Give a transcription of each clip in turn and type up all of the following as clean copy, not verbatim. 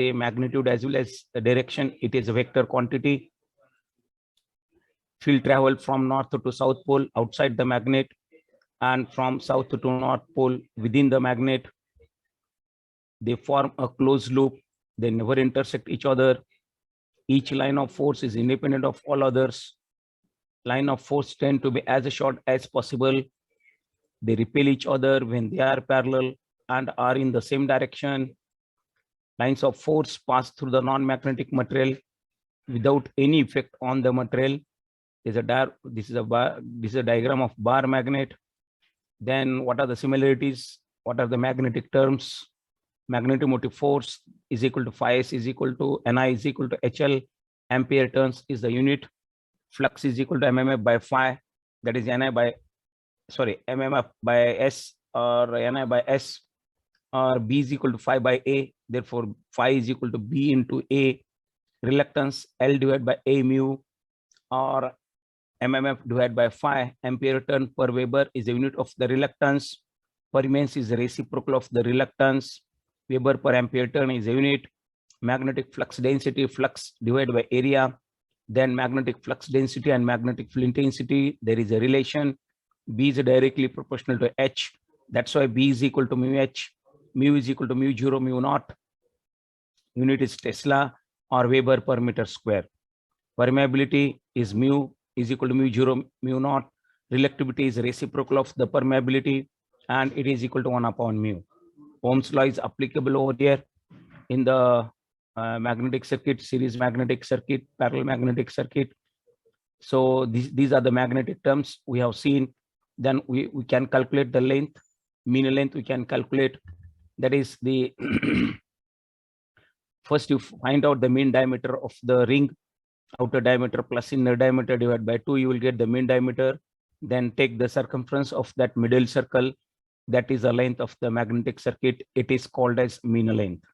the magnitude as well as the direction. It is a vector quantity. Field travel from north to south pole outside the magnet, and from south to north pole within the magnet. They form a closed loop. They never intersect each other. Each line of force is independent of all others. Line of force tend to be as short as possible. They repel each other when they are parallel and are in the same direction. Lines of force pass through the non-magnetic material without any effect on the material. This is a diagram of bar magnet. Then what are the similarities? What are the magnetic terms? Magnetomotive force is equal to phi s is equal to Ni is equal to HL. Ampere turns is the unit. Flux is equal to mmf by phi, that is mmf by s, or Ni by s, or B is equal to phi by A. Therefore, phi is equal to B into A. Reluctance L divided by A mu, or mmf divided by phi. Ampere turn per Weber is the unit of the reluctance. Permeance is the reciprocal of the reluctance. Weber per ampere turn is a unit. Magnetic flux density, flux divided by area. Then magnetic flux density and magnetic field intensity, there is a relation. B is directly proportional to H. That's why B is equal to mu H. Mu is equal to mu 0, mu naught. Unit is Tesla or Weber per meter square. Permeability is mu is equal to mu 0, mu naught. Reluctivity is reciprocal of the permeability, and it is equal to 1 upon mu. Ohm's law is applicable over here in the magnetic circuit, series magnetic circuit, parallel magnetic circuit. So these are the magnetic terms we have seen. Then we can calculate the length, mean length we can calculate. That is the first you find out the mean diameter of the ring, outer diameter plus inner diameter divided by 2, you will get the mean diameter. Then take the circumference of that middle circle, that is the length of the magnetic circuit. It is called as mean length.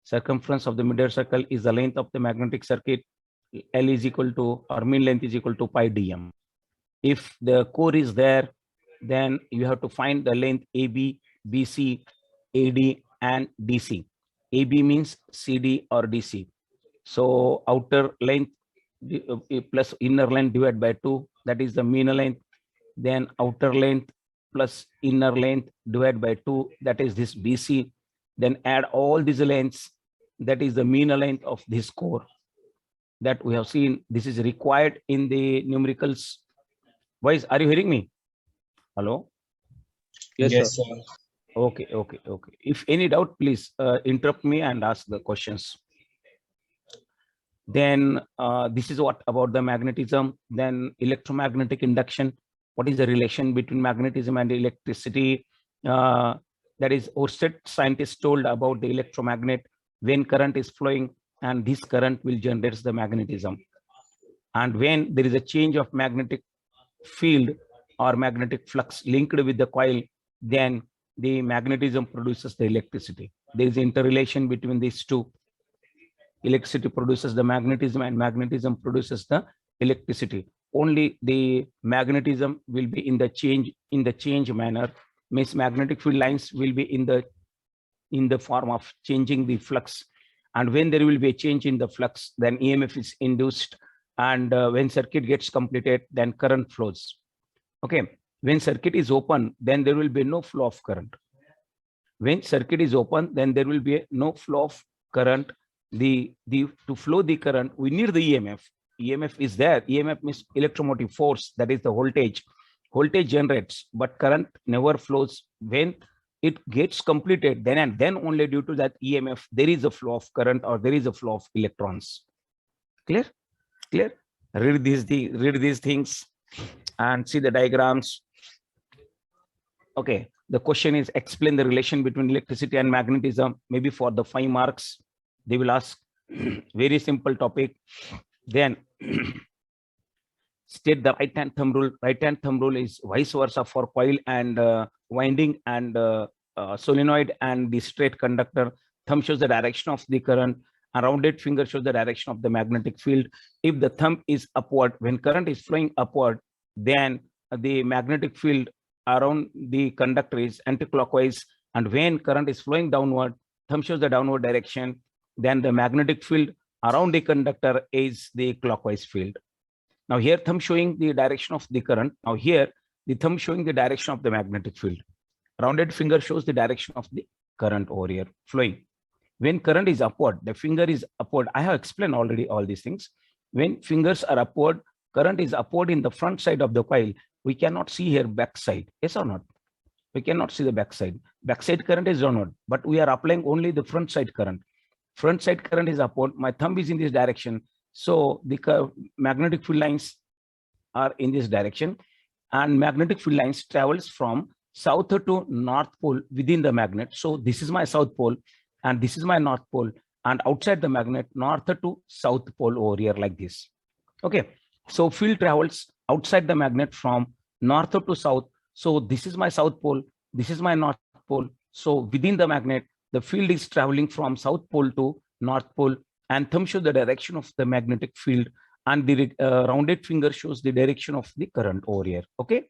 Circumference of the middle circle is the length of the magnetic circuit. L is equal to, or mean length is equal to pi dm. If the core is there, then you have to find the length AB, BC, AD, and DC. AB means CD or DC. So outer length plus inner length divided by 2, that is the mean length. Then outer length plus inner length divided by 2, that is this BC. Then add all these lengths, that is the mean length of this core that we have seen. This is required in the numericals. Boys, are you hearing me? Hello? Yes, sir. Okay. If any doubt, please interrupt me and ask the questions. Then this is what about the magnetism. Then electromagnetic induction. What is the relation between magnetism and electricity? That is, Oersted scientists told about the electromagnet when current is flowing, and this current will generate the magnetism. And when there is a change of magnetic field or magnetic flux linked with the coil, then the magnetism produces the electricity. There is interrelation between these two. Electricity produces the magnetism and magnetism produces the electricity. Only the magnetism will be in the change manner. Means magnetic field lines will be in the form of changing the flux. And when there will be a change in the flux, then EMF is induced. And when circuit gets completed, then current flows. Okay. When circuit is open, then there will be no flow of current. When circuit is open, then there will be no flow of current. To flow the current, we need the EMF. EMF is there. EMF means electromotive force, that is the voltage. Voltage generates, but current never flows. When it gets completed, then and then only due to that EMF, there is a flow of current or there is a flow of electrons. Clear? Read these things and see the diagrams. Okay, the question is explain the relation between electricity and magnetism. Maybe for the 5 marks, they will ask. Very simple topic. Then state the right hand thumb rule. Right hand thumb rule is vice versa for coil and winding and solenoid and the straight conductor. Thumb shows the direction of the current, and rounded finger shows the direction of the magnetic field. If the thumb is upward, when current is flowing upward, then the magnetic field around the conductor is anticlockwise, and when current is flowing downward, thumb shows the downward direction. then the magnetic field around the conductor is the clockwise field. Now here thumb showing the direction of the current. Now here the thumb showing the direction of the magnetic field. Rounded finger shows the direction of the current over here flowing. When current is upward, the finger is upward. I have explained already all these things. When fingers are upward, current is upward in the front side of the coil. We cannot see here back side. Yes or not? We cannot see the back side. Back side current is downward, but we are applying only the front side current. Front side current is upward. My thumb is in this direction. So the magnetic field lines are in this direction, and magnetic field lines travels from south to north pole within the magnet. So this is my south pole and this is my north pole, and outside the magnet north to south pole over here like this. Okay, so field travels outside the magnet from north to south. So this is my south pole, this is my north pole. So within the magnet, the field is traveling from south pole to north pole, and thumb shows the direction of the magnetic field, and the rounded finger shows the direction of the current over here. Okay,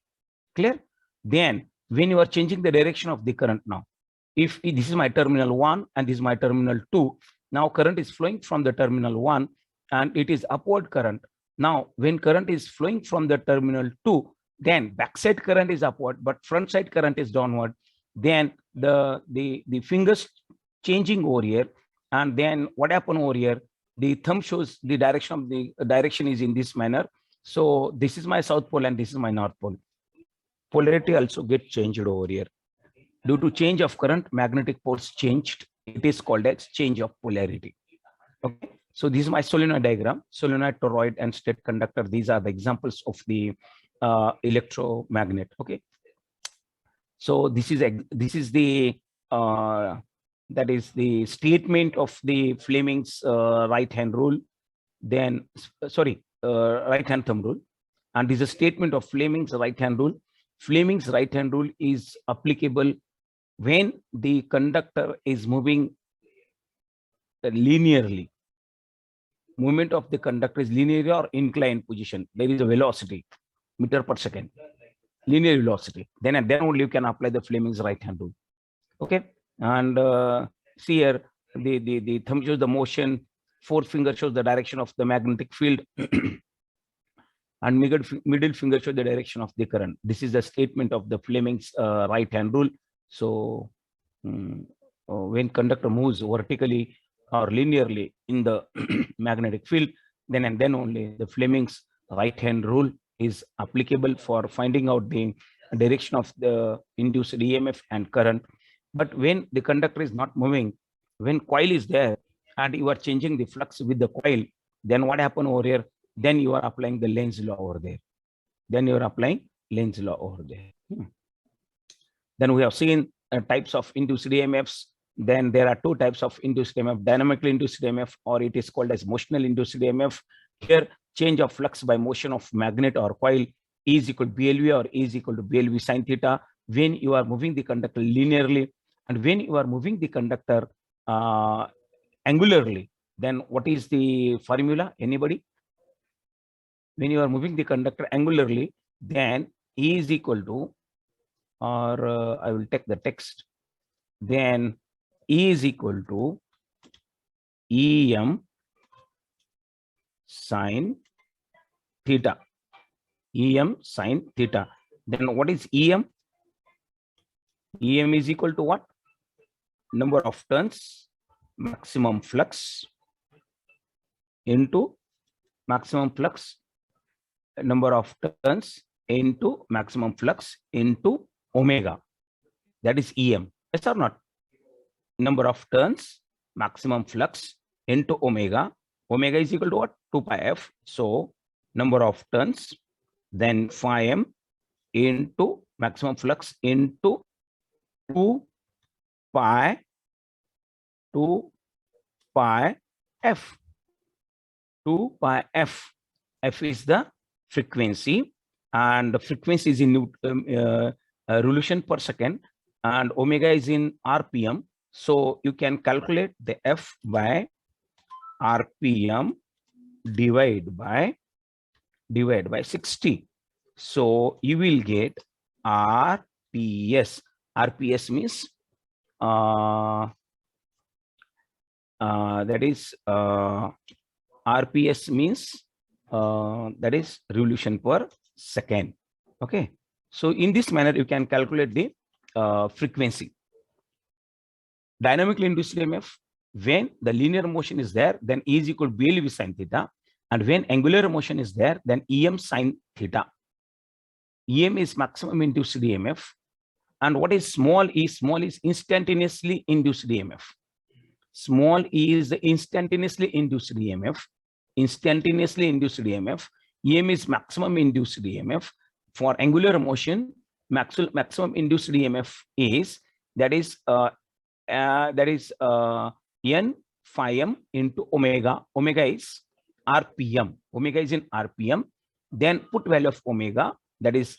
clear? Then when you are changing the direction of the current, now if this is my terminal 1 and this is my terminal 2, now current is flowing from the terminal 1 and it is upward current. Now when current is flowing from the terminal 2, then backside current is upward but front side current is downward. Then the fingers changing over here, and then what happened over here, the thumb shows the direction of the direction is in this manner. So this is my south pole and this is my north pole. Polarity also gets changed over here. Due to change of current, magnetic poles changed. It is called as change of polarity. Okay, so this is my solenoid diagram. Solenoid, toroid, and state conductor. These are the examples of the electromagnet. Okay, so this is the that is the statement of the Fleming's right hand rule. Then right hand thumb rule, and this is a statement of Fleming's right hand rule. Fleming's right hand rule is applicable when the conductor is moving linearly. Movement of the conductor is linear or inclined position. There is a velocity, meter per second, linear velocity. Then only you can apply the Fleming's right hand rule. Okay, and see here the thumb shows the motion, forefinger shows the direction of the magnetic field, and middle finger shows the direction of the current. This is the statement of the Fleming's right hand rule. So when conductor moves vertically or linearly in the magnetic field, then only the Fleming's right hand rule is applicable for finding out the direction of the induced EMF and current. But when the conductor is not moving, when coil is there and you are changing the flux with the coil, then what happens over here? Then you are applying the Lenz law over there. Then we have seen types of induced EMFs. Then there are two types of induced EMF: dynamically induced EMF, or it is called as motional induced EMF. Here, change of flux by motion of magnet or coil E is equal to BLV or E is equal to BLV sin theta when you are moving the conductor linearly, and when you are moving the conductor angularly, then what is the formula? Anybody? When you are moving the conductor angularly, then E is equal to, or I will take the text, then E is equal to EM sin theta. EM sin theta. Then what is EM? EM is equal to what? Number of turns, maximum flux into maximum flux, number of turns into maximum flux into omega. That is EM. Yes or not? Number of turns, maximum flux into omega. Omega is equal to what? 2 pi f. So number of turns, then phi m into maximum flux into 2 pi f. 2 pi f. F is the frequency, and the frequency is in revolution per second, and omega is in RPM. So you can calculate the F by RPM divide by 60. So you will get RPS. RPS means that is RPS means that is revolution per second. Okay, so in this manner you can calculate the frequency. Dynamically induced EMF, when the linear motion is there, then E is equal to BLV sin theta, and when angular motion is there, then EM sin theta. EM is maximum induced EMF, and what is small e? Small is instantaneously induced EMF. Small e is the instantaneously induced EMF. Instantaneously induced EMF. EM is maximum induced EMF. For angular motion, maximum induced EMF is n phi m into omega. Omega is RPM. Omega is in RPM. Then put value of omega, that is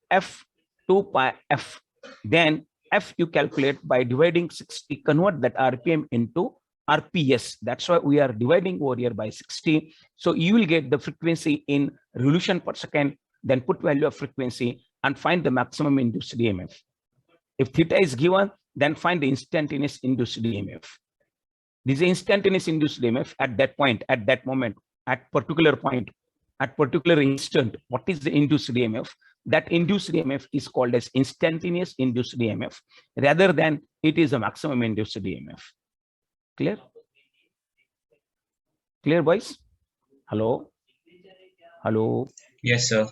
f 2 pi f. Then f you calculate by dividing 60, convert that RPM into RPS. That's why we are dividing over here by 60. So you will get the frequency in revolution per second, then put value of frequency and find the maximum induced EMF. If theta is given, then find the instantaneous induced EMF. This is instantaneous induced EMF at that point, at that moment, at particular point, at particular instant. What is the induced EMF? That induced EMF is called as instantaneous induced EMF, rather than it is a maximum induced EMF. Clear? Clear, boys? Hello? Hello? Yes, sir.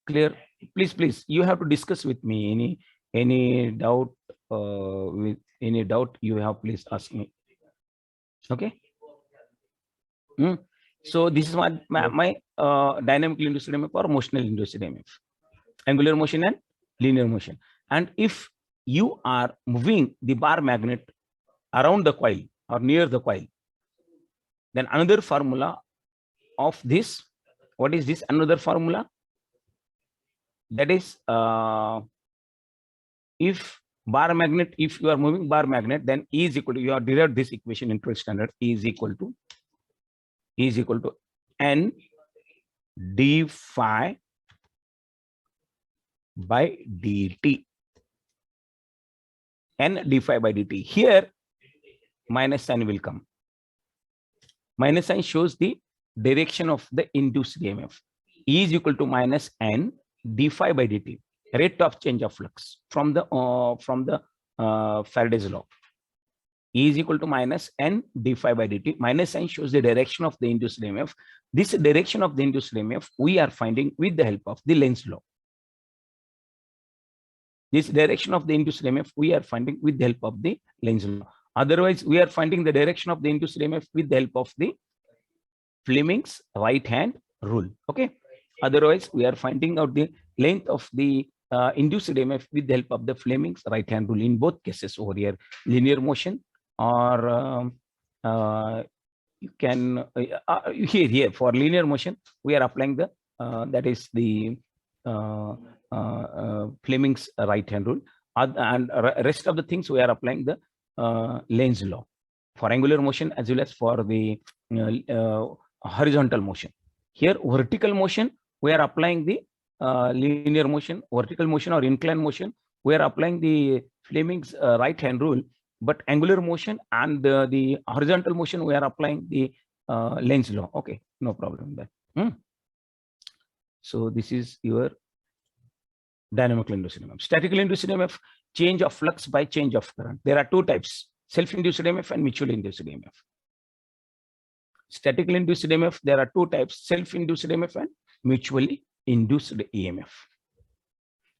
Clear? Please, you have to discuss with me. Any doubt? With any doubt you have, please ask me. Okay. So this is my dynamically induced EMF or motional induced EMF. Angular motion and linear motion. And if you are moving the bar magnet around the coil or near the coil, then another formula of this, what is this? Another formula, that is if bar magnet, if you are moving bar magnet, then E is equal to, you have derived this equation in 12th standard. E is equal to N d phi by dt. N d phi by dt. Here minus sign will come. Minus sign shows the direction of the induced EMF. E is equal to minus N d phi by dt, rate of change of flux from the Faraday's law. E is equal to minus N d phi by dt. Minus sign shows the direction of the induced EMF. This direction of the induced EMF we are finding with the help of the Lenz law. This direction of the induced EMF we are finding with the help of the Lenz law. Otherwise, we are finding the direction of the induced EMF with the help of the Fleming's right hand rule. Okay. Otherwise, we are finding out the length of the induced EMF with the help of the Fleming's right hand rule. In both cases over here, linear motion or you can here for linear motion we are applying the that is the Fleming's right hand rule, and rest of the things we are applying the Lenz law for angular motion as well as for the horizontal motion. Here vertical motion we are applying the linear motion, vertical motion or inclined motion we are applying the Fleming's right hand rule, but angular motion and the horizontal motion we are applying the Lenz law. Okay, no problem there. So this is your dynamical induced EMF. Statical induced EMF, change of flux by change of current. There are two types: self-induced EMF and mutually induced EMF. Statical induced EMF, there are two types: self-induced EMF and mutually induced EMF.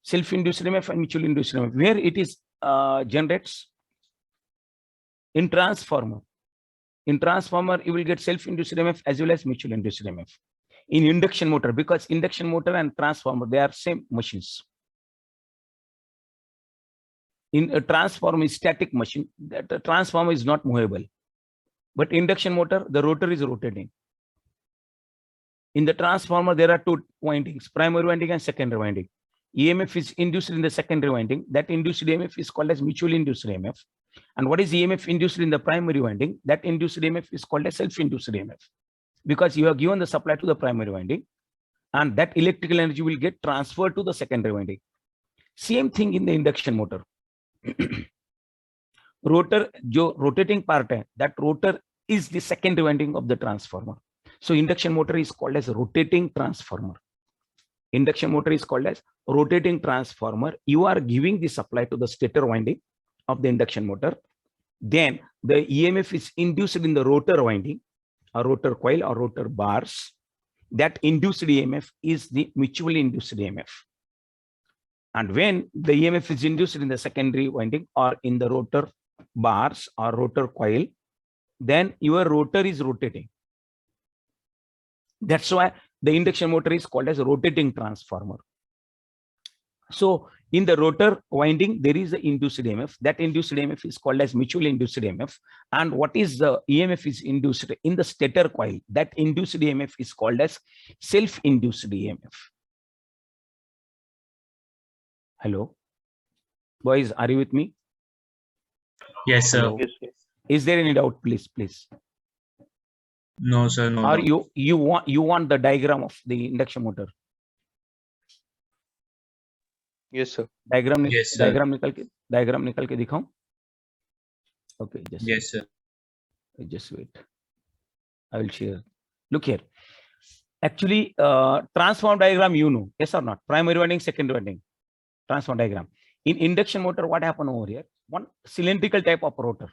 Self-induced EMF and mutually induced EMF, where it is generates in transformer. In transformer, you will get self-induced EMF as well as mutually induced EMF. In induction motor, because induction motor and transformer, they are same machines. In a transformer is static machine, that the transformer is not movable. But induction motor, the rotor is rotating. In the transformer, there are two windings, primary winding and secondary winding. EMF is induced in the secondary winding. That induced EMF is called as mutually induced EMF. And what is EMF induced in the primary winding? That induced EMF is called as self-induced EMF. Because you have given the supply to the primary winding, and that electrical energy will get transferred to the secondary winding. Same thing in the induction motor. rotor जो rotating part है, that rotor is the secondary winding of the transformer. So induction motor is called as rotating transformer. Induction motor is called as rotating transformer. You are giving the supply to the stator winding of the induction motor. Then the EMF is induced in the rotor winding, or rotor coil, or rotor bars. That induced EMF is the mutually induced EMF. And when the EMF is induced in the secondary winding or in the rotor bars or rotor coil, then your rotor is rotating. That's why the induction motor is called as a rotating transformer. So in the rotor winding, there is the induced EMF. That induced EMF is called as mutually induced EMF. And what is the EMF is induced in the stator coil? That induced EMF is called as self-induced EMF. Hello, boys, are you with me? Yes, sir. Hello? Is there any doubt, please? No, sir. No. Or doubt. you want the diagram of the induction motor? Yes, sir. Yes, sir. diagram निकल के दिखाऊं? Okay, Yes, sir. Just wait. I will share. Look here. Actually, transform diagram, you know, yes or not? Primary winding, secondary winding. Transform diagram. In induction motor, what happened over here? One cylindrical type of rotor.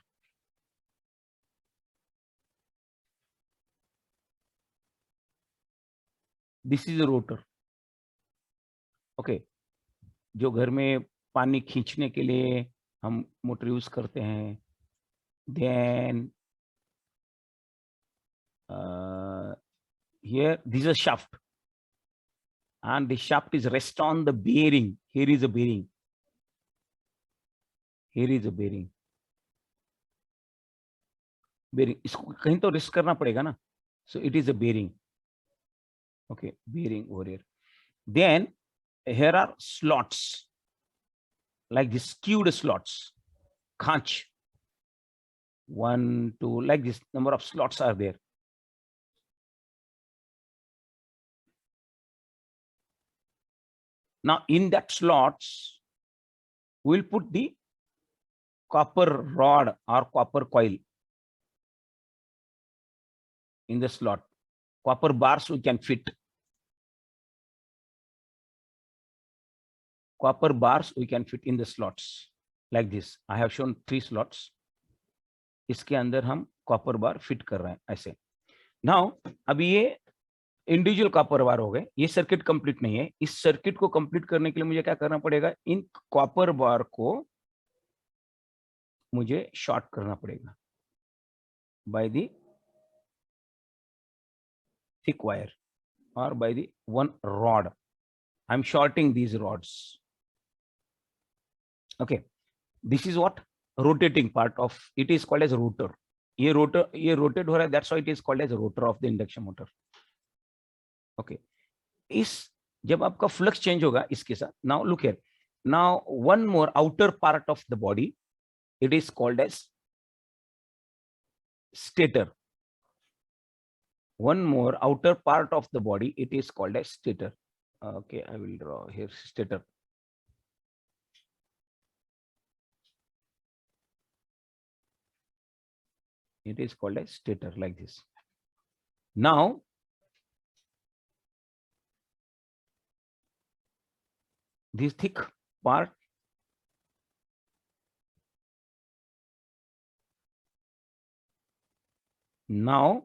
This is a rotor. Okay. जो घर में पानी खींचने के लिए हम motor use करते हैं. Then here this is a shaft, and the shaft is rest on the bearing. Here is a bearing. Here is a bearing. Bearing इसको कहीं तो रेस्ट करना पड़ेगा ना. So it is a bearing. Okay, bearing over here. Then here are slots, like this, skewed slots. Khanch. 1, 2, like this number of slots are there. Now in that slots, we'll put the copper rod or copper coil in the slot. Copper bars we can fit. Copper bars we can fit in the slots like this. I have shown 3 slots. इसके अंदर हम copper बार fit कर रहे हैं ऐसे. Now अभी ये individual copper बार हो गए. ये सर्किट कंप्लीट नहीं है. इस सर्किट को कंप्लीट करने के लिए मुझे क्या करना पड़ेगा? इन कॉपर बार को मुझे शॉर्ट करना पड़ेगा by the thick wire or by the one rod. I'm shorting these rods. Okay, this is what rotating part of it is called as rotor. ये rotate हो रहा है, that's why it is called as a rotor of the induction motor. Okay, इस जब आपका flux change होगा इसके साथ. Now look here. Now one more outer part of the body, it is called as stator. One more outer part of the body, it is called as stator. Okay, I will draw here stator. It is called as stator like this. Now this thick part, now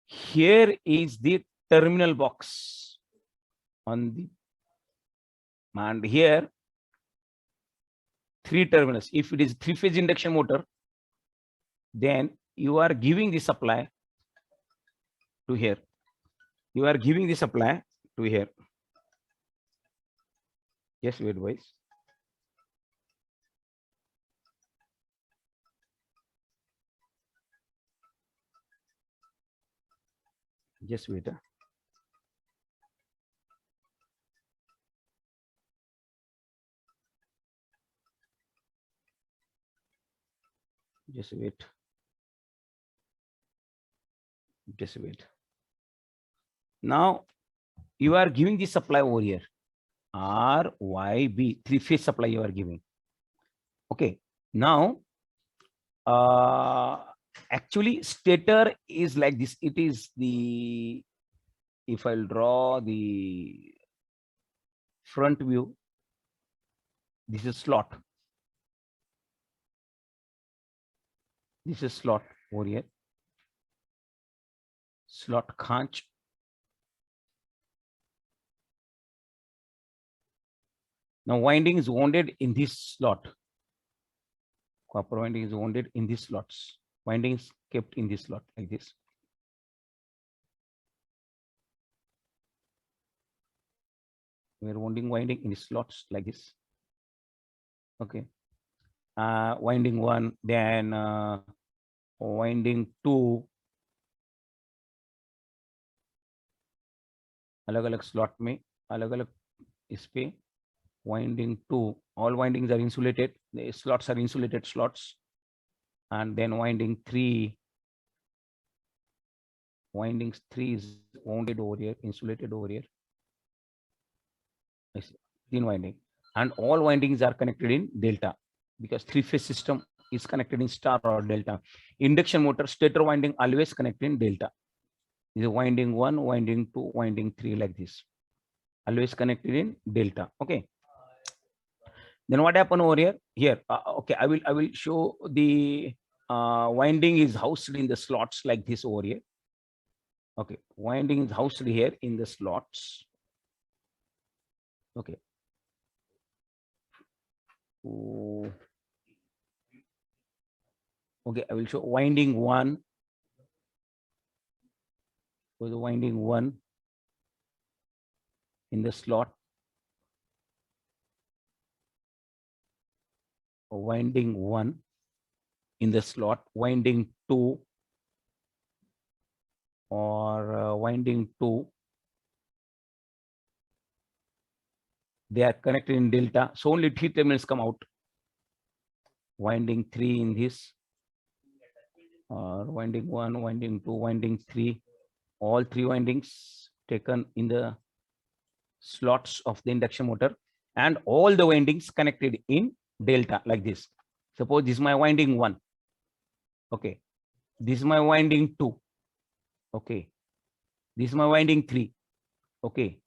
here is the terminal box on the, and here 3 terminals. If it is 3-phase induction motor, then you are giving the supply to here. You are giving the supply to here. Yes, wait, boys. Just wait. Just wait. Just wait. Now you are giving the supply over here. RYB 3-phase supply you are giving. Okay. Now, actually stator is like this. It is the, if I'll draw the front view, this is slot. This is slot over here. Slot khanch. Now winding is wounded in this slot. Copper winding is wounded in these slots. Winding is kept in this slot like this. We're winding in the slots like this. Okay. Winding 1, then winding 2, अलग-अलग slot में अलग-अलग इस पे winding 2, all windings are insulated, the slots are insulated slots, and then winding 3, windings 3 is wounded over here, insulated over here. Thin winding, and all windings are connected in delta, because 3-phase system is connected in star or delta. Induction motor stator winding always connected in delta. This is winding 1, winding 2, winding 3 like this, always connected in delta. Okay. Then what happened over here? Here, okay, I will show the winding is housed in the slots like this over here. Okay, winding is housed here in the slots. Okay. Okay, I will show winding 1. For the winding 1 in the slot. Winding 1 in the slot, winding 2 or winding 2. They are connected in delta, so only 3 terminals come out. Winding 3 in this, or winding 1, winding 2, winding 3. All 3 windings taken in the slots of the induction motor, and all the windings connected in delta like this. Suppose this is my winding 1. Okay. This is my winding 2. Okay. This is my winding 3. Okay.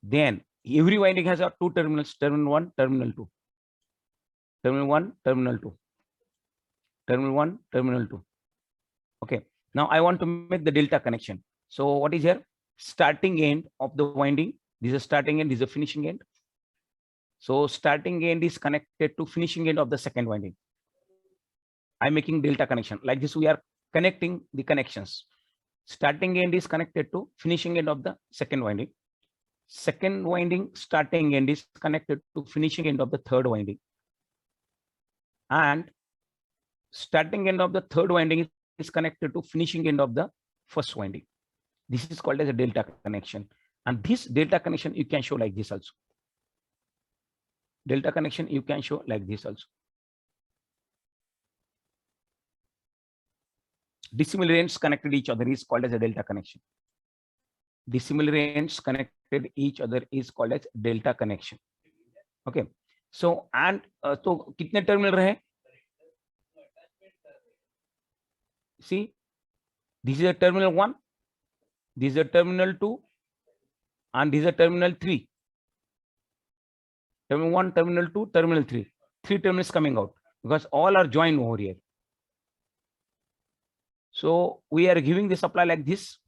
Then every winding has 2 terminals, terminal 1, terminal 2. Terminal 1, terminal 2. Terminal 1, terminal 2. Okay. Now I want to make the delta connection. So what is here? Starting end of the winding. This is starting end, this is a finishing end. So starting end is connected to finishing end of the second winding. I'm making delta connection. Like this, we are connecting the connections. Starting end is connected to finishing end of the second winding. Second winding starting end is connected to finishing end of the third winding. And starting end of the third winding is connected to finishing end of the first winding. This is called as a delta connection. And this delta connection you can show like this also. Delta connection you can show like this also. Dissimilar ends connected each other is called as a delta connection. Dissimilar ends connected each other is called as delta connection. Okay. So and so kitne terminal rahe? See, this is a terminal 1, this is a terminal 2, and this is a terminal 3. Terminal 1, terminal 2, terminal 3. 3 terminals coming out because all are joined over here. So we are giving the supply like this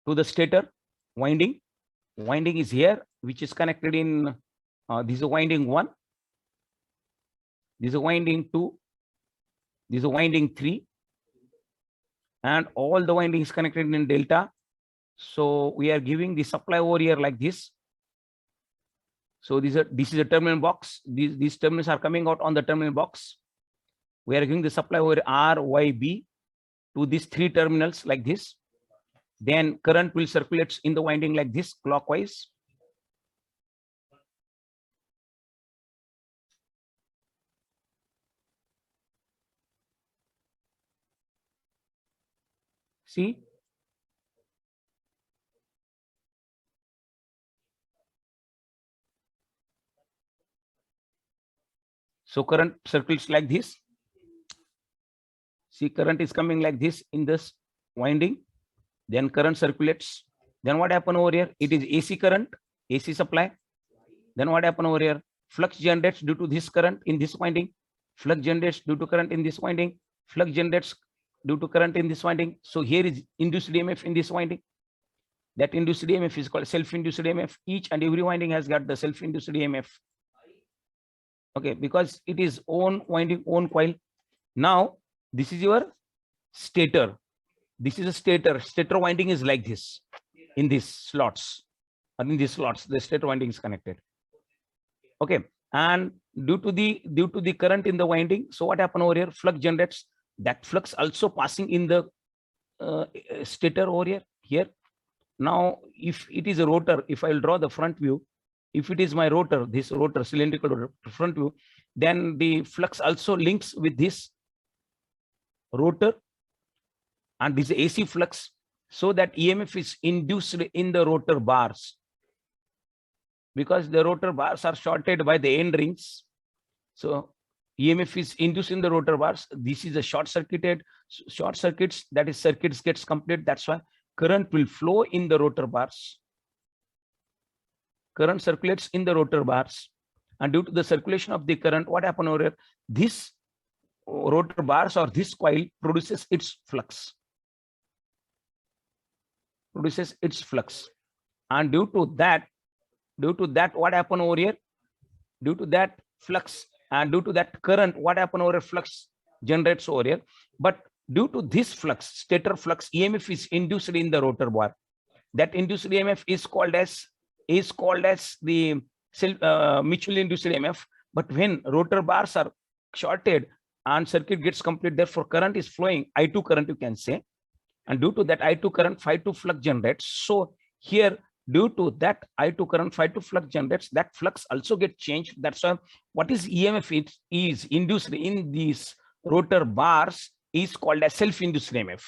to the stator winding. Winding is here, which is connected in this is a winding 1, this is a winding 2, this is a winding 3, and all the windings connected in delta. So we are giving the supply over here like this. So this is a terminal box. These terminals are coming out on the terminal box. We are giving the supply over R, Y, B to these 3 terminals like this. Then current will circulate in the winding like this clockwise. See, So current circles like this. See, current is coming like this in this winding. Then current circulates. Then what happen over here? It is AC current, AC supply. Then what happen over here? Flux generates due to this current in this winding. Flux generates due to current in this winding. Flux generates due to current in this winding. So here is induced EMF in this winding. That induced EMF is called self-induced EMF. Each and every winding has got the self-induced EMF. Okay, because it is own winding, own coil. Now, this is your stator. This is a stator. Stator winding is like this in these slots. And in these slots, the stator winding is connected. Okay, and due to the current in the winding, so what happen over here? Flux generates. That flux also passing in the stator over here. Now, if it is a rotor, if I'll draw the front view, if it is my rotor, this rotor, cylindrical rotor, front view, then the flux also links with this rotor, and this AC flux, so that EMF is induced in the rotor bars, because the rotor bars are shorted by the end rings. So EMF is induced in the rotor bars. This is a short circuits, that is circuits gets complete. That's why current will flow in the rotor bars. Current circulates in the rotor bars, and due to the circulation of the current, what happen over here? This rotor bars or this coil produces its flux. And due to that, what happen over here? Due to that flux and due to that current, what happen over here? Flux generates over here. But due to this flux, stator flux, EMF is induced in the rotor bar. That induced EMF is called as the mutually induced EMF. But when rotor bars are shorted and circuit gets complete, therefore current is flowing, I2 current you can say, and due to that I2 current, phi2 flux generates. So here, due to that I2 current, phi2 flux generates, that flux also gets changed. That's why what is EMF it is induced in these rotor bars is called as self-induced EMF.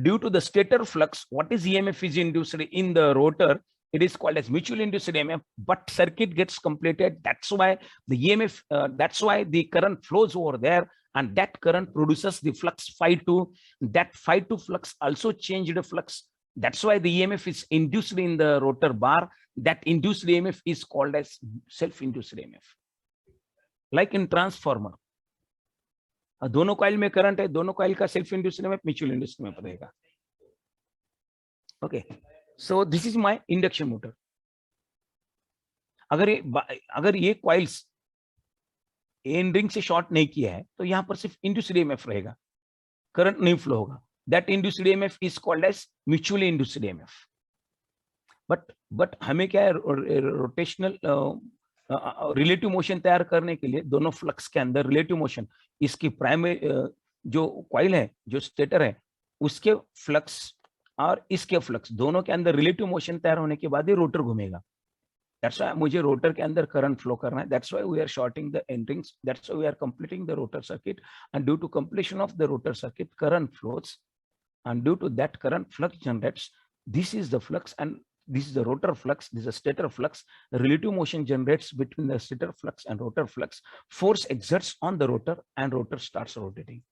Due to the stator flux, what is EMF is induced in the rotor, it is called as mutually induced EMF, but circuit gets completed. That's why the EMF, that's why the current flows over there, and that current produces the flux phi2. That phi2 flux also changed the flux. That's why the EMF is induced in the rotor bar. That induced EMF is called as self-induced EMF. Like in transformer, दोनों coil में current है, दोनों coil का self induced EMF mutual induced में रहेगा. Okay, so this is my induction motor. अगर ये coils end ring से शॉर्ट नहीं किया है, तो यहां पर सिर्फ इंड्यूस्ड EMF रहेगा, करंट नहीं फ्लो होगा. That induced EMF is called as mutually induced EMF. But हमें क्या है, रोटेशनल रिलेटिव मोशन तैयार करने के लिए दोनों फ्लक्स के अंदर रिलेटिव मोशन, इसकी प्राइमरी जो कॉइल है, जो स्टेटर है, उसके फ्लक्स और इसके फ्लक्स दोनों के अंदर रिलेटिव मोशन तैयार होने के बाद ही रोटर घूमेगा. दैट्स व्हाई मुझे रोटर के अंदर करंट फ्लो करना है. That's why we are shorting the end rings. That's why we are completing the rotor circuit, and due to completion of the rotor circuit, current flows, and due to that current flux generates. This is the flux, and this is the rotor flux, this is a stator flux. Relative motion generates between the stator flux and rotor flux. Force exerts on the rotor and rotor starts rotating.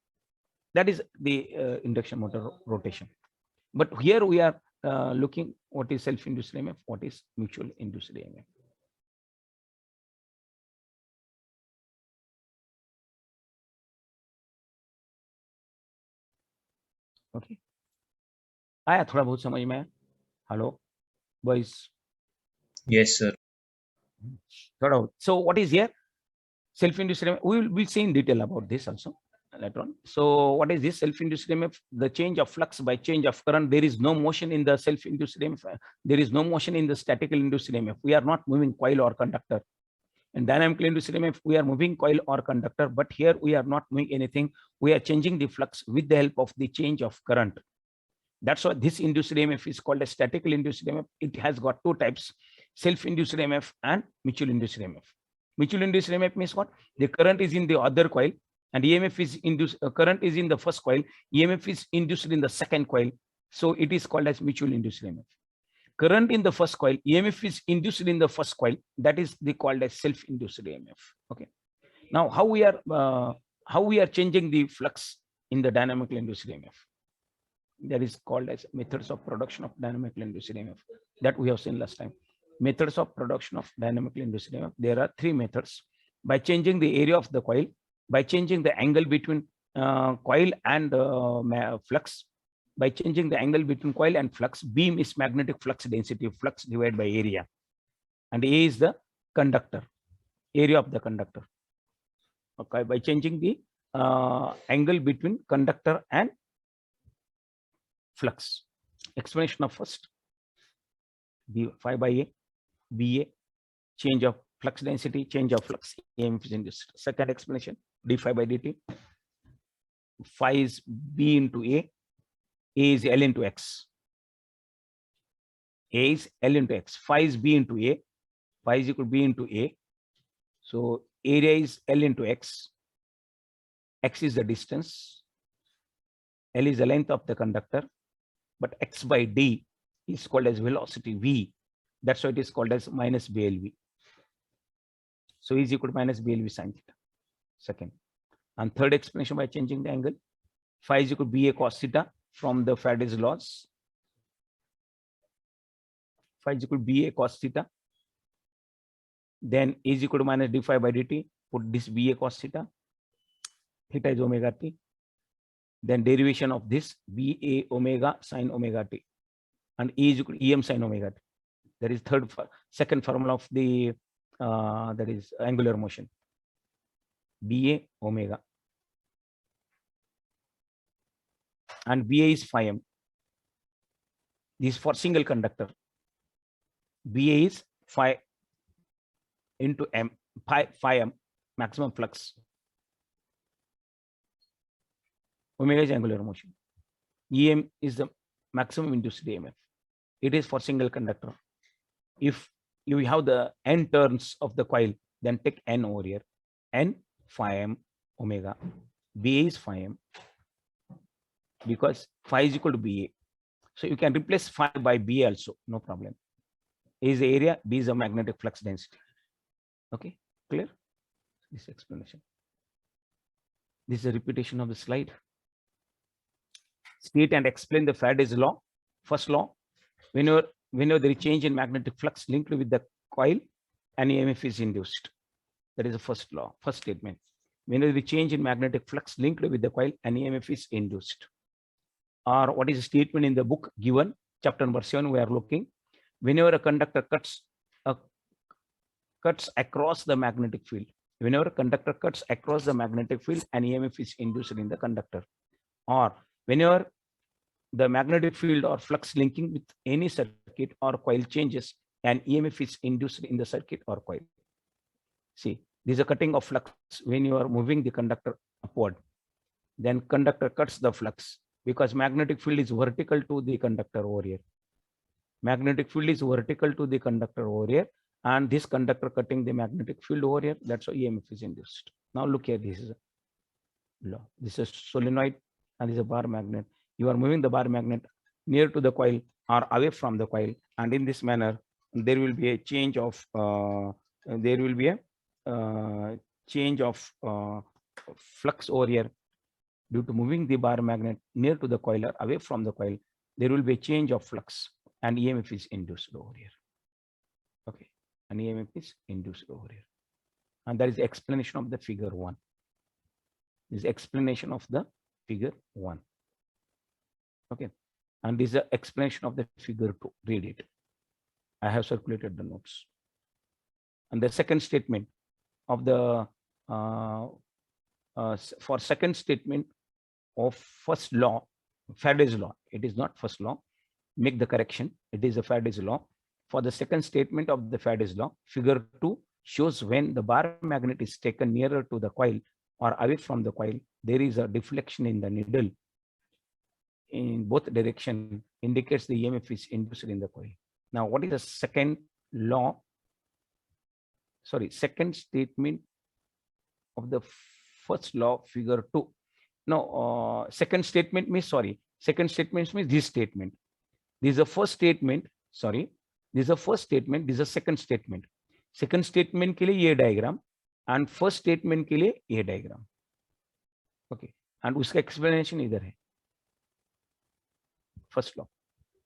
That is the induction motor rotation. But here we are looking what is self-induced EMF, what is mutual induced EMF. Okay. आया थोड़ा बहुत समझ में? Hello, boys. Yes, sir. So what is here? Self-induced EMF. We'll see in detail about this also later on. So what is this self-induced EMF? The change of flux by change of current. There is no motion in the self-induced EMF. There is no motion in the statically induced EMF. We are not moving coil or conductor. In dynamically induced EMF, we are moving coil or conductor, but here we are not moving anything. We are changing the flux with the help of the change of current. That's why this induced EMF is called a statically induced EMF. It has got two types: self-induced EMF and mutual induced EMF. Mutual induced EMF means what? The current is in the other coil, and EMF is induced. Current is in the first coil. EMF is induced in the second coil, so it is called as mutual induced EMF. Current in the first coil, EMF is induced in the first coil. That is called as self-induced EMF. Okay. Now, how we are changing the flux in the dynamically induced EMF? That is called as methods of production of dynamically induced EMF that we have seen last time. Methods of production of dynamically induced EMF. There are three methods: by changing the area of the coil, by changing the angle between coil and flux, by changing the angle between coil and flux. Beam is magnetic flux density, flux divided by area, and A is the conductor, area of the conductor. Okay, by changing the angle between conductor and flux. Explanation of first, B phi by A, BA, change of flux density, change of flux, EMF is induced. Second explanation, d phi by dt. Phi is B into A is L into X. A is L into X. Phi is B into A. Phi is equal to B into A. So area is L into X. X is the distance. L is the length of the conductor. But X by D is called as velocity V. That's why it is called as minus BLV. So E is equal to minus BLV sin theta. Second. And third explanation, by changing the angle. Phi is equal to BA cos theta from the Faraday's laws. Phi is equal to BA cos theta. Then E is equal to minus d phi by dt. Put this BA cos theta. Theta is omega t. Then derivation of this BA omega sin omega t. And E is equal to EM sin omega t. That is second formula of the that is angular motion. BA omega. And BA is phi m. This is for single conductor. BA is phi into m, phi m, maximum flux. Omega is angular motion. EM is the maximum induced EMF. It is for single conductor. If you have the n turns of the coil, then take n over here. N phi m omega. BA is phi m, because phi is equal to BA. So you can replace phi by BA also, no problem. A is the area, B is the magnetic flux density. Okay, clear? This explanation. This is a repetition of the slide. State and explain the Faraday's law. First law, whenever there is change in magnetic flux linked with the coil, an EMF is induced. That is the first law, first statement. Whenever the change in magnetic flux linked with the coil, an EMF is induced. Or what is the statement in the book given, chapter number 7, we are looking. Whenever a conductor cuts across the magnetic field, whenever a conductor cuts across the magnetic field, an EMF is induced in the conductor. Or whenever the magnetic field or flux linking with any circuit or coil changes, an EMF is induced in the circuit or coil. See, this is a cutting of flux when you are moving the conductor upward. Then conductor cuts the flux because magnetic field is vertical to the conductor over here. Magnetic field is vertical to the conductor over here, and this conductor cutting the magnetic field over here. That's why EMF is induced. Now look here, this is a law. This is solenoid and this is a bar magnet. You are moving the bar magnet near to the coil or away from the coil, and in this manner there will be a change of flux over here. Due to moving the bar magnet near to the coil or away from the coil, there will be a change of flux and EMF is induced over here. Okay, and EMF is induced over here. And that is the explanation of the figure 1. This is explanation of the figure 1. Okay, and this is the explanation of the figure 2. Read it. I have circulated the notes. And the second statement of the for second statement of first law, Faraday's law. It is not first law. Make the correction. It is a Faraday's law. For the second statement of the Faraday's law, figure 2 shows when the bar magnet is taken nearer to the coil or away from the coil, there is a deflection in the needle in both direction, indicates the EMF is induced in the coil. Now, what is the second law? Sorry, second statement of the first law, figure 2. No, second statement means, sorry, second statement means this statement. This is the first statement, sorry, this is the first statement, this is the second statement. Second statement के लिए ये diagram and first statement के लिए ये diagram, okay, and उसका explanation इधर है, first law,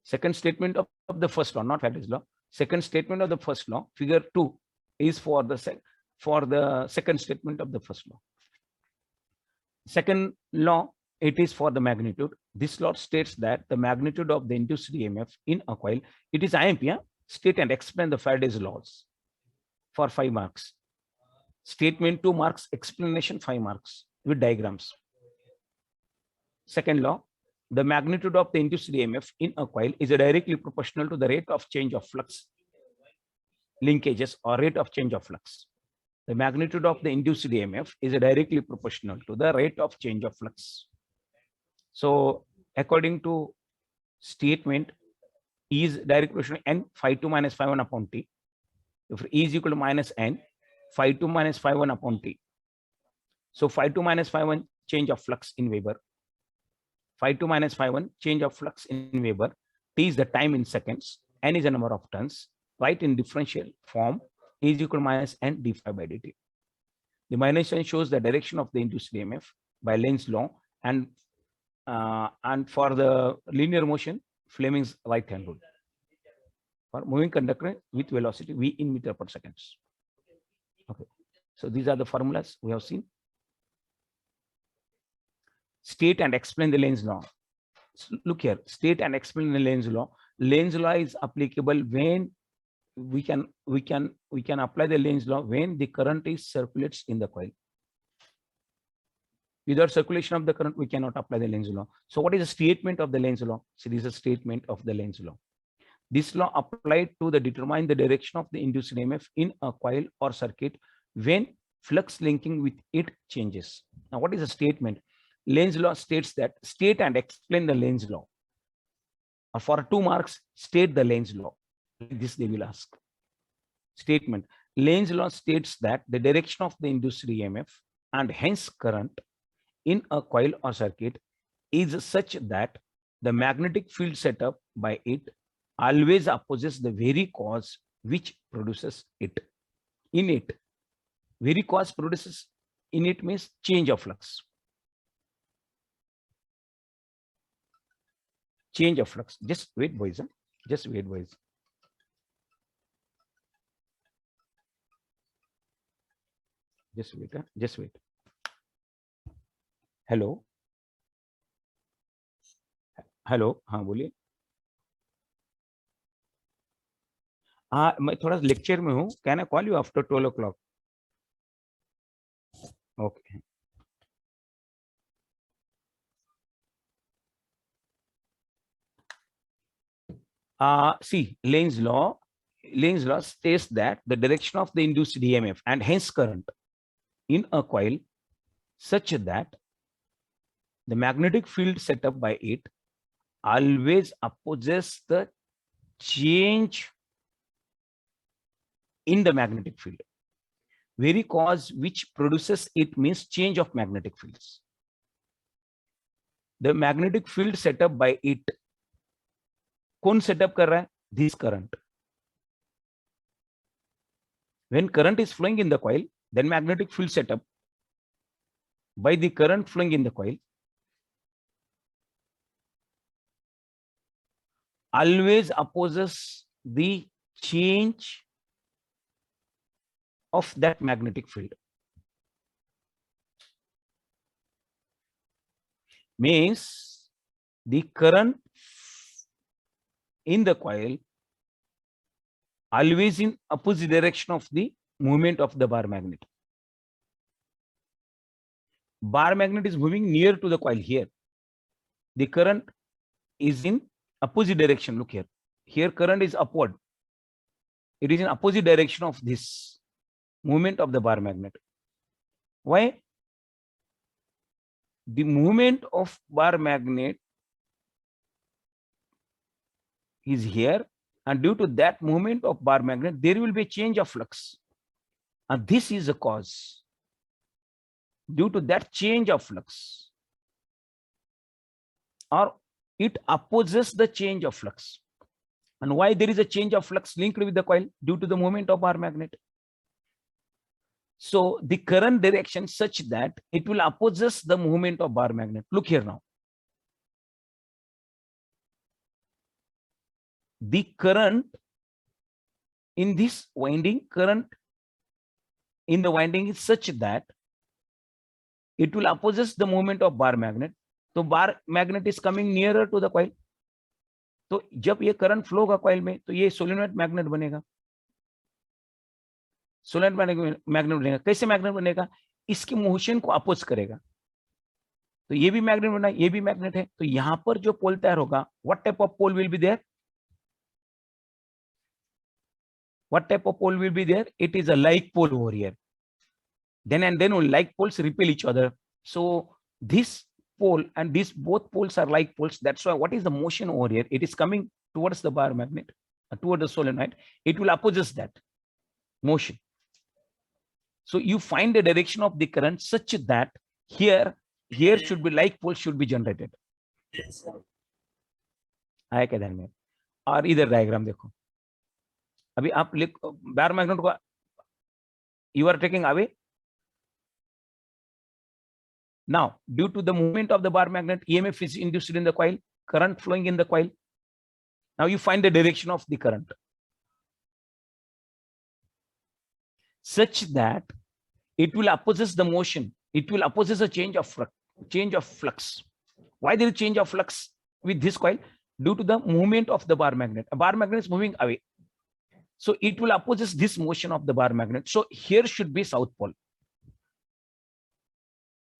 second statement of the first law, not Faraday's law. Second statement of the first law, figure 2 is for the second statement of the first law. Second law, it is for the magnitude. This law states that the magnitude of the induced EMF in a coil, it is IMP. State and explain the Faraday's laws for 5 marks. Statement 2 marks, explanation 5 marks with diagrams. Second law, the magnitude of the induced EMF in a coil is directly proportional to the rate of change of flux linkages or rate of change of flux. The magnitude of the induced EMF is directly proportional to the rate of change of flux. So according to statement, E is directly proportional to n phi 2 minus phi 1 upon t. If E is equal to minus n, phi 2 minus phi 1 upon t. So phi 2 minus phi 1 change of flux in Weber. Phi 2 minus phi 1 change of flux in Weber. T is the time in seconds. N is the number of turns. Write in differential form. E is equal to minus n d phi by dt. The minus sign shows the direction of the induced EMF by Lenz's law, and for the linear motion, Fleming's right hand rule. For moving conductor with velocity v in meter per seconds. Okay, so these are the formulas we have seen. State and explain the Lenz's law. Look here, state and explain the Lenz's law. Lenz's law is applicable when we can apply the Lenz's law when the current is circulates in the coil. Without circulation of the current, we cannot apply the Lenz's law. So what is the statement of the Lenz's law? So this is a statement of the Lenz's law. This law applied to determine the direction of the induced EMF in a coil or circuit when flux linking with it changes. Now, what is the statement? Lenz's law states that state and explain the Lenz's law. Or for 2 marks, state the Lenz's law. This they will ask. Statement. Lenz's law states that the direction of the induced EMF and hence current in a coil or circuit is such that the magnetic field set up by it always opposes the very cause which produces it. In it, very cause produces in it means change of flux. Change of flux. Just wait, boys. Just wait, boys. Just wait. Just wait. Hello hello, हाँ बोलिए. हाँ, मैं थोड़ा lecture में हूँ. Can I call you after 12 o'clock? Okay. See, Lenz's law states that the direction of the induced EMF and hence current in a coil such that the magnetic field set up by it always opposes the change in the magnetic field. Very cause which produces it means change of magnetic fields. The magnetic field set up by it, कौन setup कर रहा है? This current. When current is flowing in the coil, then magnetic field set up by the current flowing in the coil always opposes the change of that magnetic field. Means the current in the coil always in opposite direction of the movement of the bar magnet. Bar magnet is moving near to the coil here. The current is in opposite direction. Look here. Here current is upward. It is in opposite direction of this movement of the bar magnet. Why? The movement of bar magnet is here, and due to that movement of bar magnet, there will be a change of flux. And this is the cause. Due to that change of flux, or it opposes the change of flux. And why there is a change of flux linked with the coil? Due to the movement of bar magnet. So the current direction such that it will opposes the movement of bar magnet. Look here now. The current in this winding, current in the winding is such that it will opposes the movement of bar magnet. So bar magnet is coming nearer to the coil. तो जब ये current flow होगा coil में तो ये solenoid magnet बनेगा. Solenoid magnet बनेगा. कैसे मैग्नेट बनेगा? इसकी मोशन को अपोज करेगा. तो ये भी मैग्नेट बना, ये भी मैग्नेट है. तो यहां पर जो पोल तैयार होगा, what type of pole will be there? What type of pole will be there? It is a like pole over here. Then and then like poles repel each other. So this pole and these both poles are like poles. That's why what is the motion over here? It is coming towards the bar magnet, toward the solenoid. It will opposes that motion. So you find the direction of the current such that here should be like pole should be generated. आया क्या ध्यान में? और इधर diagram देखो. अभी आप लिख बार मैग्नेट को you are taking away. Now, due to the movement of the bar magnet, EMF is induced in the coil, current flowing in the coil. Now you find the direction of the current such that it will opposes the motion. It will opposes a change of flux. Why there is change of flux with this coil? Due to the movement of the bar magnet. A bar magnet is moving away. So it will opposes this motion of the bar magnet. So here should be south pole.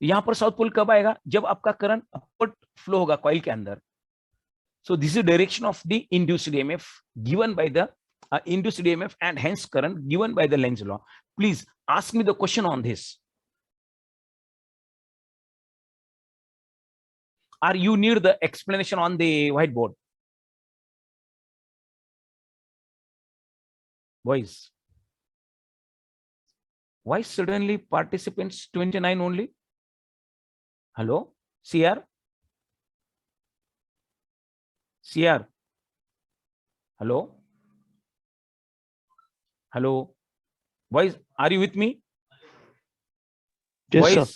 यहां पर south pole कब आएगा? जब आपका current upward flow होगा coil के अंदर. So this is direction of the induced EMF given by the induced EMF and hence current given by the Lenz's law. Please ask me the question on this. Are you near the explanation on the whiteboard? Boys, why suddenly participants 29 only? Hello, CR? CR? Hello? Hello? Boys, are you with me? Yes, Boys, sir.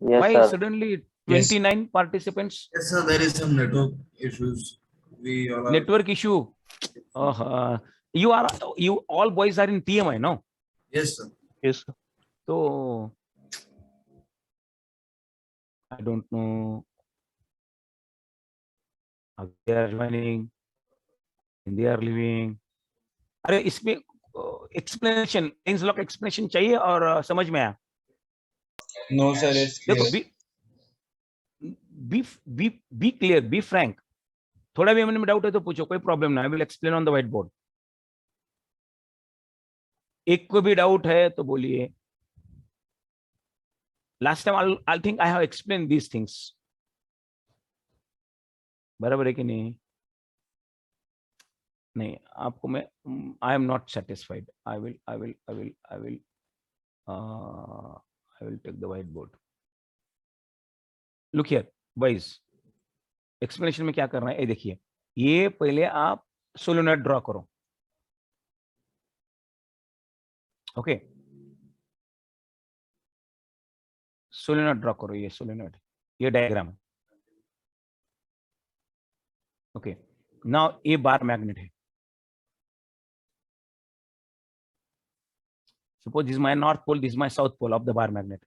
Yes, why sir. suddenly Yes. 29 participants? Yes, sir, there is some network issues. We all are. Network issue. You all boys are in TMI, no? Yes, sir. Yes, sir. So I don't know. They are joining and they are leaving. अरे इसमें explanation, Lenz law का explanation चाहिए और समझ में आया? No, sir, it's देखो clear. be clear, be frank. थोड़ा भी मन में डाउट है तो पूछो, कोई प्रॉब्लम ना. I will explain on the whiteboard. एक को भी डाउट है तो बोलिए. Last time I think I have explain these things. बराबर है कि नहीं? नहीं, आपको मैं I am not satisfied. I will take the whiteboard. Look here boys, explanation में क्या करना है ये देखिए. ये पहले आप सोलेनोइड ड्रॉ करो. ओके, सोलेनोइड ड्रॉ करो. ये सोलेनोइड, ये डायग्राम है. ओके, नाउ ये बार मैग्नेट है. Suppose this is my north pole, this is my south pole of the bar magnet.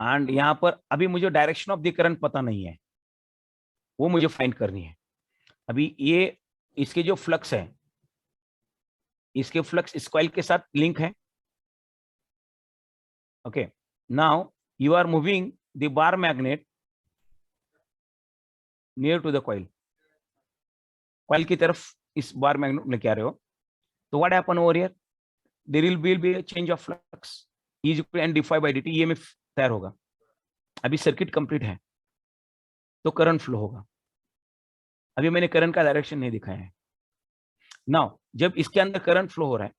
And यहां पर अभी मुझे डायरेक्शन ऑफ द करंट पता नहीं है, वो मुझे फाइंड करनी है. अभी ये इसके जो फ्लक्स है, इसके फ्लक्स इस कॉइल के साथ लिंक है. Okay, now you are moving the bar magnet near to the coil. Coil की तरफ इस बार मैग्नेट लेके आ रहे हो. So what happen over here? There will be a change of flux. E is equal to n d phi by dt. EMF तैयार होगा. अभी circuit complete है तो करंट फ्लो होगा. अभी मैंने करंट का डायरेक्शन नहीं दिखाया है. नाउ जब इसके अंदर करंट फ्लो हो रहा है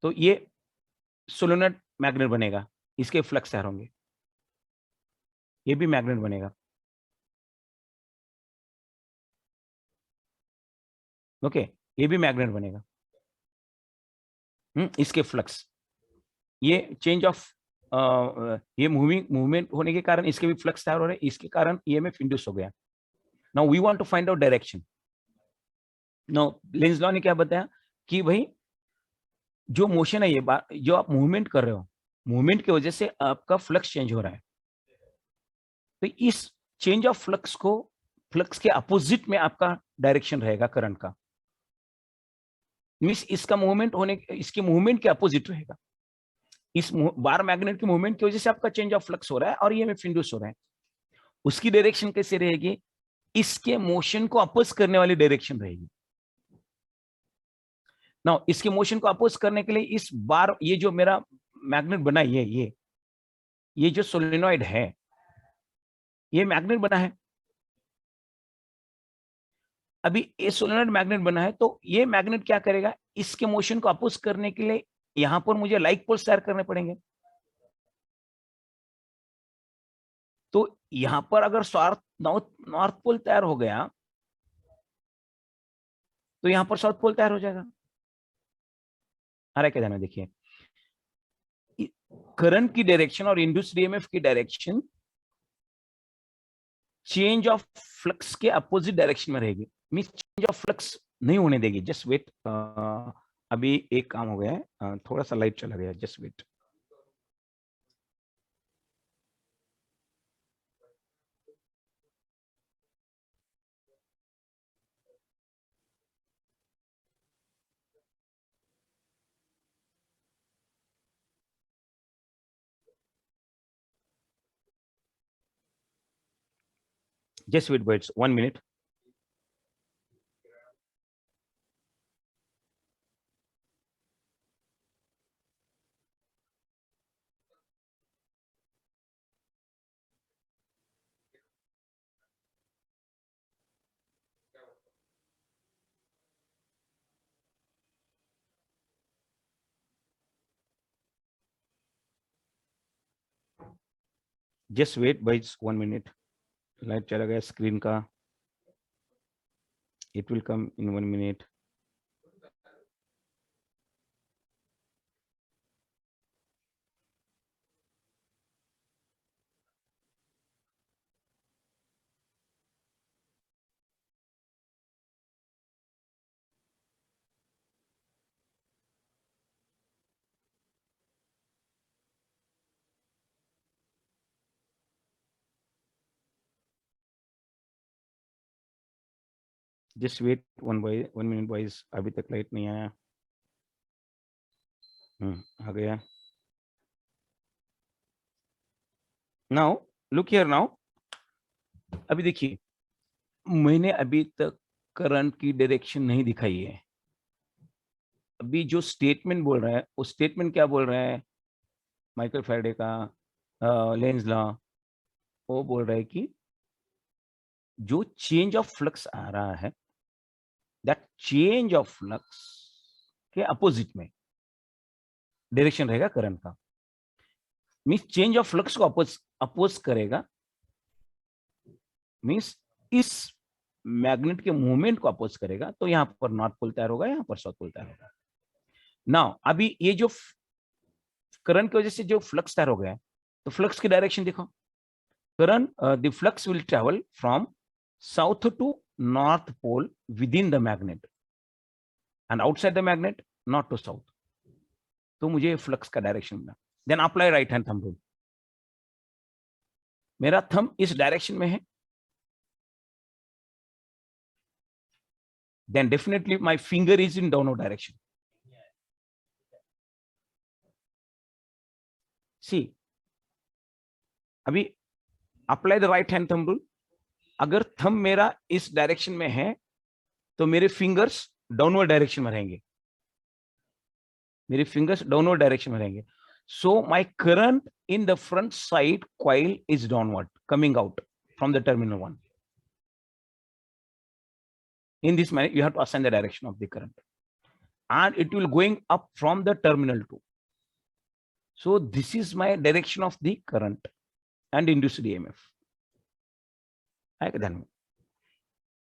तो ये सोलेनोइड मैग्नेट बनेगा. इसके फ्लक्स तैयार होंगे. ये भी मैग्नेट बनेगा. ओके, ये भी मैग्नेट बनेगा. इसके फ्लक्स, ये चेंज ऑफ ये मूवमेंट होने के कारण इसके भी फ्लक्स तैयार हो रहे हैं, इसके कारण ईएमएफ इंड्यूस हो गया। Now we want to find out direction. Now Lenz law ने क्या बताया कि भाई जो मोशन है, ये जो आप मूवमेंट कर रहे हो, मूवमेंट की वजह से आपका फ्लक्स चेंज हो रहा है, तो इस चेंज ऑफ फ्लक्स को, फ्लक्स के अपोजिट में आपका डायरेक्शन रहेगा करंट का, मींस इसका मूवमेंट होने, इसके मूवमेंट के अपोजिट रहेगा। इस बार मैग्नेट के मूवमेंट की वजह से आपका चेंज ऑफ फ्लक्स हो रहा है और ईएमएफ इंड्यूस हो रहा है, उसकी डायरेक्शन कैसे रहेगी, इसके मोशन को अपोज करने वाली डायरेक्शन रहेगी। नाउ इसके मोशन को अपोज करने के लिए इस बार, ये जो मेरा मैग्नेट बना है, ये जो सोलेनॉइड है, ये मैग्नेट बना है। अभी ये सोलेनॉइड मैग्नेट बना है, तो ये मैग्नेट क्या करेगा, इसके मोशन को अपोज करने के लिए यहां पर मुझे लाइक पोल्स तैयार करने पड़ेंगे। तो यहां पर अगर नॉर्थ पोल तैयार हो गया, तो यहां पर साउथ पोल तैयार हो जाएगा। आ रहा है क्या ध्यान में? देखिए, करंट की डायरेक्शन और इंड्यूस्ड ईएमएफ की डायरेक्शन चेंज ऑफ फ्लक्स के अपोजिट डायरेक्शन में रहेगी, मींस चेंज ऑफ फ्लक्स नहीं होने देगी। जस्ट वेट, अभी एक काम हो गया है, थोड़ा सा लाइट चला गया, just wait. Just wait, 1 minute. Just wait, boys, 1 minute. Light चला गया स्क्रीन का, it will come in 1 minute. Just wait 1 minute, boys. अभी तक लाइट नहीं आया। आ गया। Now look here now. अभी देखिए, मैंने अभी तक करंट की डायरेक्शन नहीं दिखाई है। अभी जो स्टेटमेंट बोल रहा है, वो स्टेटमेंट क्या बोल रहा है, माइकल फैराडे का लेंज लॉ, वो बोल रहा है कि जो चेंज ऑफ फ्लक्स आ रहा है, दैट चेंज ऑफ फ्लक्स के अपोजिट में डायरेक्शन रहेगा करंट का। मींस चेंज ऑफ फ्लक्स को अपोज करेगा, मींस इस मैग्नेट के मूवमेंट को अपोज करेगा, तो यहां पर नॉर्थ पोल तैयार होगा, यहां पर साउथ पोल तैयार होगा। नाउ अभी ये जो करंट की वजह से जो फ्लक्स तैयार हो गया है, तो फ्लक्स की डायरेक्शन देखो, current the flux will travel from south to north pole within the magnet and outside the magnet north to south. तो मुझे फ्लक्स का डायरेक्शन मिला। Then apply right hand thumb rule. मेरा thumb इस direction में है, then definitely my finger is in downward direction. See, अभी apply the right hand thumb rule. अगर थंब मेरा इस डायरेक्शन में है, तो मेरे फिंगर्स डाउनवर्ड डायरेक्शन में रहेंगे, मेरे फिंगर्स डाउनवर्ड डायरेक्शन में रहेंगे। So my current in the front side coil is downward, coming out from the terminal 1. In this manner, you have to assign the direction of the current, and it will going up from the terminal 2. So this is my direction of the current and induced EMF.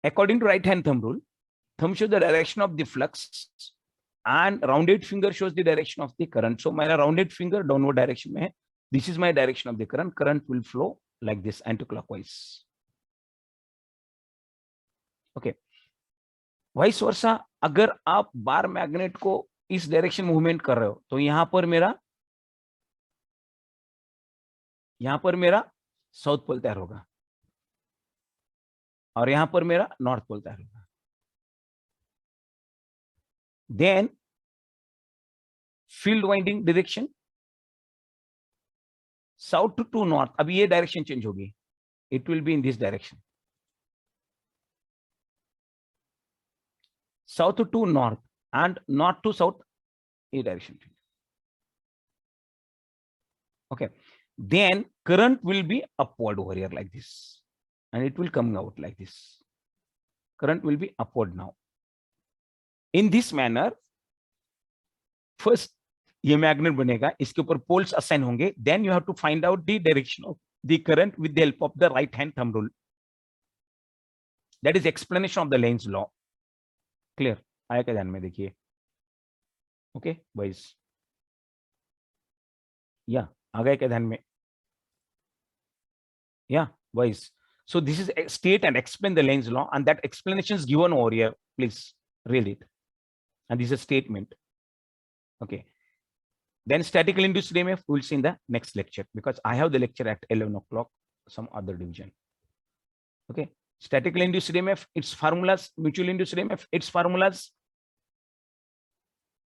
According to right hand thumb rule, thumb shows the direction of the flux and rounded finger shows the direction of the current. So मेरा rounded finger downward direction में है. This is my direction of the current. Current will flow like this anti-clockwise. Okay. Vice versa, अगर आप bar magnet को इस direction movement कर रहे हो तो यहां पर मेरा साउथ पोल तैयार होगा और यहां पर मेरा नॉर्थ पोल तैयार होगा. Then field winding direction south to north. अभी ये डायरेक्शन चेंज होगी. It will be in this direction. South to north and north to south, a direction. Okay. Then current will be upward over here like this, and it will come out like this. Current will be upward now. In this manner, first ये magnet बनेगा, इसके ऊपर poles assign होंगे. Then you have to find out the direction of the current with the help of the right hand thumb rule. That is explanation of the Lenz's law. Clear आया क्या ध्यान में? देखिए. Okay boys, या आ गया क्या ध्यान में? या boys, so this is state and explain the Lenz's law, and that explanation is given over here. Please read it. And this is a statement. Okay. Then statical induced EMF we'll see in the next lecture, because I have the lecture at 11 o'clock, some other division. Okay. Statical induced EMF, its formulas, mutual induced EMF, its formulas,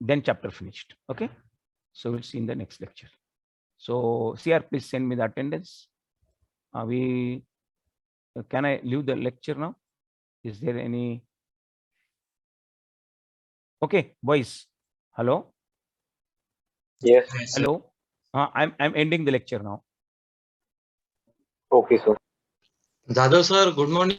then chapter finished. Okay. So we'll see in the next lecture. So CR, please send me the attendance. Can I leave the lecture now? Is there any? Okay, boys. Hello. Yes. Hello. I'm ending the lecture now. Okay, sir. Jadhav sir, good morning.